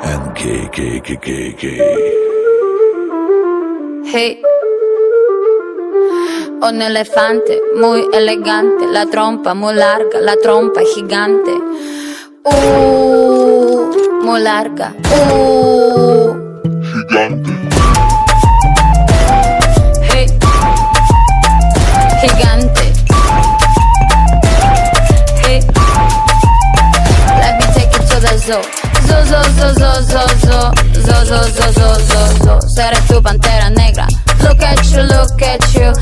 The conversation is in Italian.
NKKKKK. Hey, un elefante muy elegante, la trompa muy larga, la trompa gigante. Muy larga. Gigante. Hey, gigante. Hey, let me take it to the zoo. Zoo, zoo, zoo, zoo, zoo, zoo, zoo, zoo, zoo, zoo, zoo, zoo. Seré tu pantera negra. Look at you, look at you.